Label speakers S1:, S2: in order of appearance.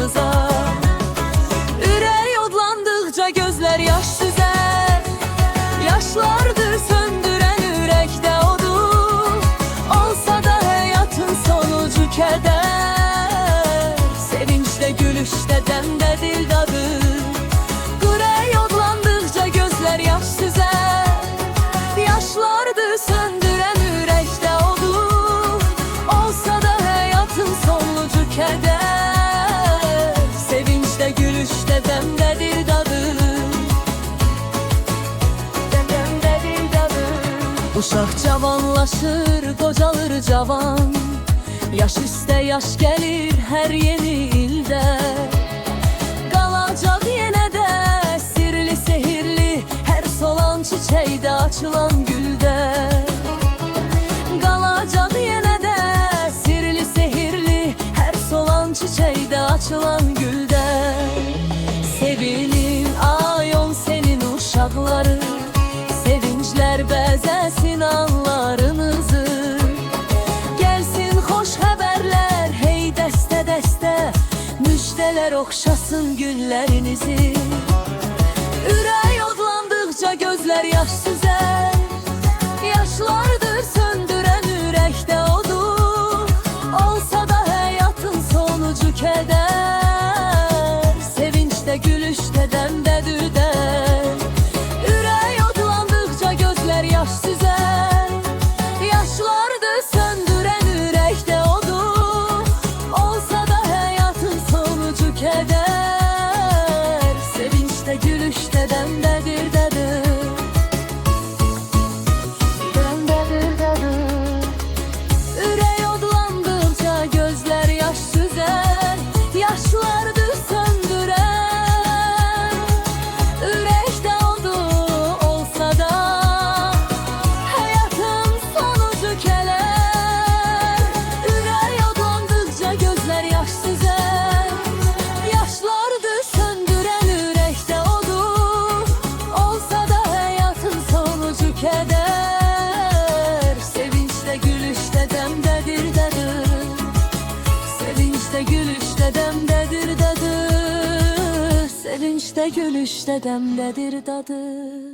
S1: başımıza. Ürək odlandıkça gözler yaş süzer, yaşlardır söndüren yürekte odur. Olsa da hayatın sonucu keder, sevinçte gülüşte demde dil dadı. Ürək odlandıkça gözler yaş süzer, yaşlardır söndüren yürekte odur. Olsa da hayatın sonucu keder, sevinçte gülüşte demdedir dadı. Demdedir dadı. Uşaq cavanlaşır, qocalır cavan, yaş üstə yaş gelir her yeni ildə. Qalacaq yenə də sirli sehirli her solan çiçekdə, açılan güldə. Qalacaq yenə də sirli sehirli her solan çiçekdə, açılan güldə. Sevinin ayon senin uşaqları, sevincler bəzəsin anlarınızı. Gelsin hoş haberler hey dəstə dəstə, müjdeler okşasın günlerinizi. Ürək odlandıkça gözler yaş süzer, yaşlardır söndüren yürekte odur. Olsa da hayatın sonucu keder, sevinçte gülüşte demdedir der. Ürək odlandıkça gözler yaş süzer, yaşlardır söndüren yürekte odur. Olsa da hayatın sonucu keder, sevinçte gülüşte demdedir dadı. Demdedir dadı. Ürək odlandıkça gözler yaş süzer, yaşlardır söndüren yürekte odu. Olsa da hayatın sonucu keler. Ürək odlandıkça gözler yaş süzer, yaşlardır söndüren yürekte odu. Olsa da hayatın sonucu keder, sevinçte gülüşte demdedir dadı. Sevinçte gülüşte demdedir dadı. Sevinçte gülüşte demdedir dadı.